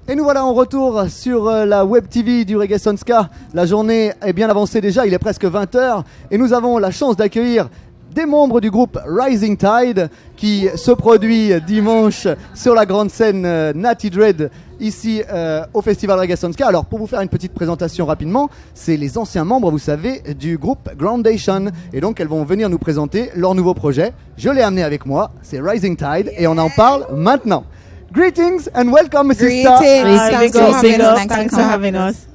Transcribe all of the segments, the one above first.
Et nous voilà en retour sur la Web TV du Reggae Sonska. La journée est bien avancée déjà, il est presque 20h et nous avons la chance d'accueillir des membres du groupe Rising Tide qui se produit dimanche sur la grande scène Natty Dread ici au Festival Reggae Sonska. Alors pour vous faire une petite présentation rapidement, c'est les anciens membres, vous savez, du groupe Groundation et donc elles vont venir nous présenter leur nouveau projet. Je l'ai amené avec moi, c'est Rising Tide et on en parle maintenant. Greetings and welcome, Mrs. Greetings. Thanks for having us.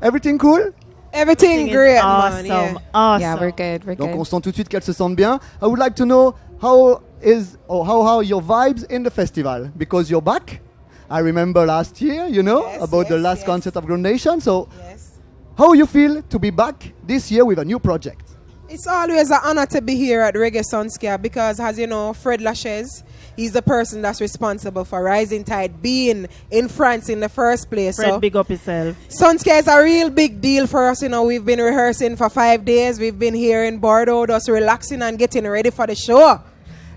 Everything cool? Everything great, Awesome. man. Yeah. Awesome. Yeah, we're good. We're Donc good. on sent tout de suite qu'elles se sentent bien. I would like to know how are your vibes in the festival because you're back. I remember last year, about the last concert of Groundation. So Yes. how you feel to be back this year with a new project? It's always an honor to be here at Reggae Sunscare because, as you know, Fred Lashes, he's the person that's responsible for Rising Tide being in France in the first place. Fred, So big up yourself. Sunscare is a real big deal for us. We've been rehearsing for 5 days. We've been here in Bordeaux, just relaxing and getting ready for the show.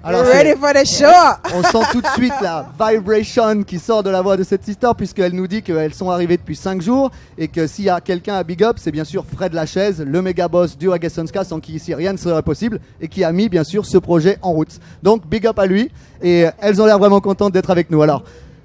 Alors, Ready for the show. On sent tout de suite la vibration qui sort de la voix de cette sister puisqu'elle nous dit qu'elles sont arrivées depuis 5 jours et que s'il y a quelqu'un à big up, c'est bien sûr Fred Lachaise, le méga boss du Reggae Sonska, sans qui ici rien ne serait possible et qui a mis bien sûr ce projet en route. Donc big up à lui et elles ont l'air vraiment contentes d'être avec nous. Alors,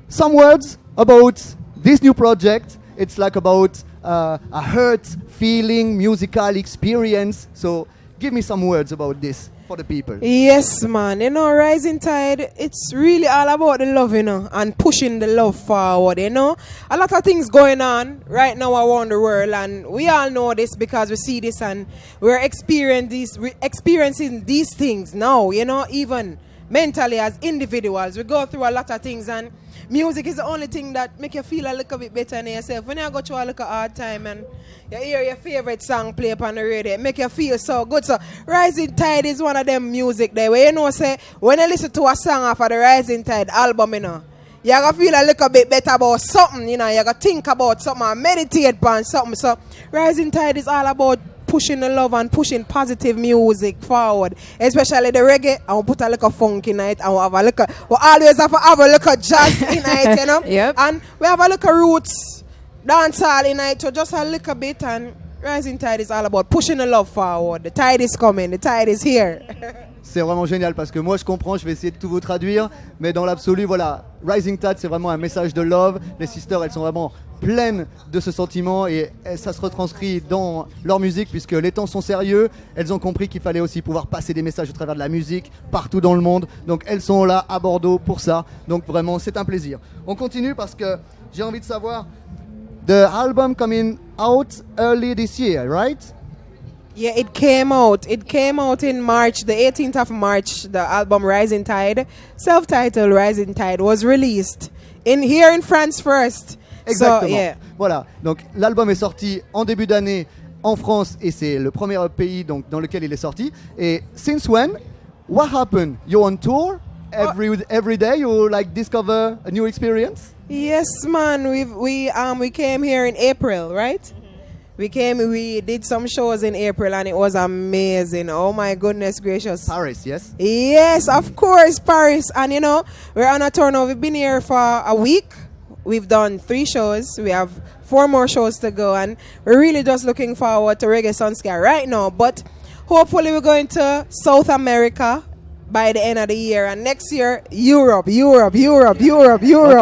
some words about this new project. It's like about a hurt feeling, musical experience. So give me some words about this for the people. Yes, man. Rising Tide, it's really all about the love, and pushing the love forward, A lot of things going on right now around the world, and we all know this because we see this and we're experiencing these things now, even mentally as individuals. We go through a lot of things, and music is the only thing that make you feel a little bit better in yourself. When you go through a little hard time and you hear your favorite song play up on the radio, it make you feel so good. So Rising Tide is one of them music there where say when you listen to a song off of the Rising Tide album, you're gonna feel a little bit better about something, you're gonna think about something and meditate on something. So Rising Tide is all about pushing the love and pushing positive music forward, especially the reggae. And we put a little funk in it, and we always have a little jazz in it, Yep. And we have a little roots dancehall in it, so just a little bit. And Rising Tide is all about pushing the love forward. The tide is coming, the tide is here. C'est vraiment génial parce que moi je comprends, je vais essayer de tout vous traduire, mais dans l'absolu, voilà, Rising Tide c'est vraiment un message de love. Les sisters elles sont vraiment pleines de ce sentiment et ça se retranscrit dans leur musique puisque les temps sont sérieux. Elles ont compris qu'il fallait aussi pouvoir passer des messages au travers de la musique partout dans le monde. Donc elles sont là à Bordeaux pour ça. Donc vraiment c'est un plaisir. On continue parce que j'ai envie de savoir, the album coming out early this year, right? Yeah, it came out. It came out in March, the 18th of March. The album Rising Tide, self-titled Rising Tide, was released here in France first. Exactement. So, yeah. Voilà. Donc l'album est sorti en début d'année en France et c'est le premier pays donc dans lequel il est sorti. Et since when? What happened? You're on tour every day. You like discover a new experience? Yes, man. We came here in April, right? We did some shows in April and it was amazing. Oh my goodness gracious. Paris, yes. Yes, of course, Paris. And we're on a tour now. We've been here for a week. We've done 3 shows. We have 4 more shows to go, and we're really just looking forward to Reggae Sunscare right now. But hopefully we're going to South America by the end of the year, and next year Europe. Ok,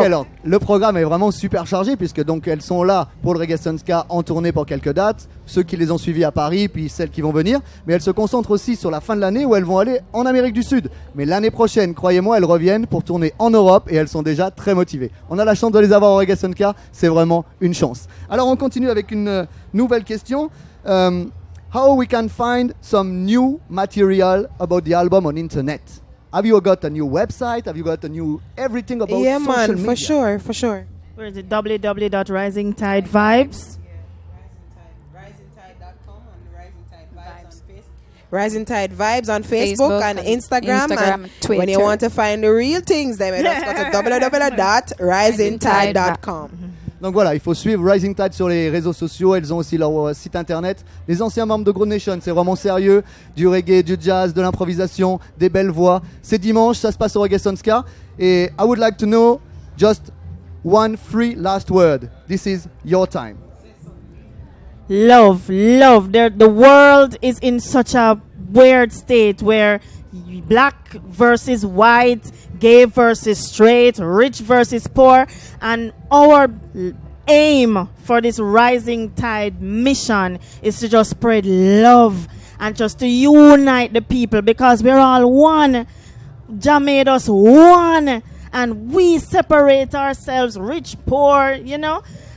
alors, le programme est vraiment super chargé puisque donc elles sont là pour le Reggae Sonska en tournée pour quelques dates, ceux qui les ont suivis à Paris puis celles qui vont venir, mais elles se concentrent aussi sur la fin de l'année où elles vont aller en Amérique du Sud. Mais l'année prochaine, croyez-moi, elles reviennent pour tourner en Europe et elles sont déjà très motivées. On a la chance de les avoir au Reggae Sonska, c'est vraiment une chance. Alors on continue avec une nouvelle question. How we can find some new material about the album on internet? Have you got a new website? Have you got a new everything about Yeah, social man, media? for sure. Where is it? www.risingtidevibes. RisingTide.com and Rising Tide Vibes on Facebook and Instagram and Twitter. when you want to find the real things, then just go to www.risingtide.com. Donc voilà, il faut suivre Rising Tide sur les réseaux sociaux. Elles ont aussi leur site internet. Les anciens membres de Groundation, c'est vraiment sérieux. Du reggae, du jazz, de l'improvisation, des belles voix. C'est dimanche, ça se passe au Reggae Sonska. Et I would like to know just one free last word. This is your time. Love. The world is in such a weird state where black versus white, gay versus straight, rich versus poor, and our aim for this Rising Tide mission is to just spread love and just to unite the people, because we're all one. Jah made us one, and we separate ourselves, rich, poor,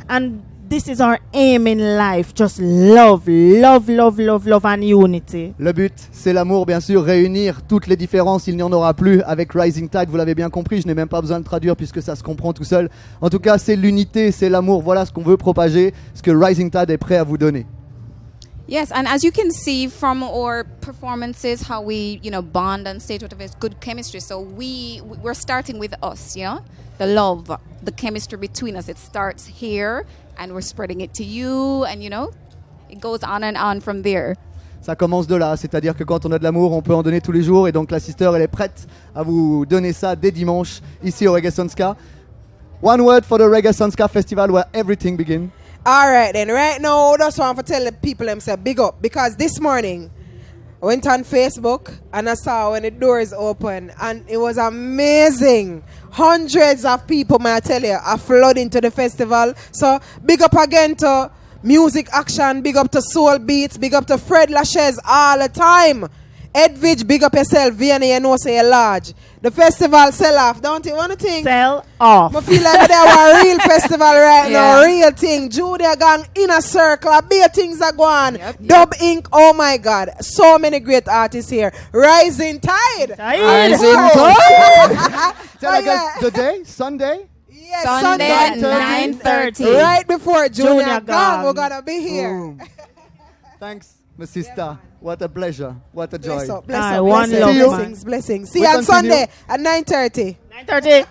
and this is our aim in life. Just love and unity. Le but, c'est l'amour, bien sûr, réunir toutes les différences, il n'y en aura plus avec Rising Tide, vous l'avez bien compris, je n'ai même pas besoin de traduire puisque ça se comprend tout seul. En tout cas, c'est l'unité, c'est l'amour, voilà ce qu'on veut propager, ce que Rising Tide est prêt à vous donner. Yes, and as you can see from our performances, how we, bond on stage, whatever, it's good chemistry. So we're starting with us, the love, the chemistry between us. It starts here, and we're spreading it to you, and it goes on from there. Ça commence de là, c'est-à-dire que quand on a de l'amour, on peut en donner tous les jours, et donc la sister, elle est prête à vous donner ça dès dimanche, ici au Reggae Sunska. One word for the Reggae Sunska Festival where everything begins. Alright then, right now, I just want to tell the people themselves big up, because this morning I went on Facebook and I saw when the doors open, and it was amazing. Hundreds of people, may I tell you, are flooding to the festival. So big up again to Music Action, big up to Soul Beats, big up to Fred Lashes all the time. Edwidge, big up yourself. Vienna, say you're large. The festival sell off, don't you want to think? Sell off. I feel like they are a real festival right now, real thing. Julia Gang, Inner Circle, big things are going. Dub Inc., oh my God. So many great artists here. Rising Tide. Rising Tide. Tell us the day, Sunday? Yes, Sunday at 9:30. Right before Junior Gang, Gang. we're going to be here. Boom. Thanks, my sister. What a pleasure. What a joy. Blessings. See you on Sunday at 9:30. 9:30.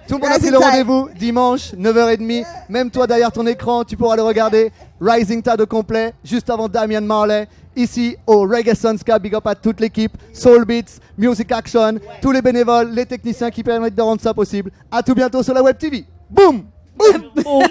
Tout le monde a pris le rendez-vous dimanche, 9h30. Même toi derrière ton écran, tu pourras le regarder. Rising Tide au complet, juste avant Damian Marley. Ici au Reggae Sunska, big up à toute l'équipe. Soul Beats, Music Action, tous les bénévoles, les techniciens qui permettent de rendre ça possible. À tout bientôt sur la Web TV. Boum! Boum!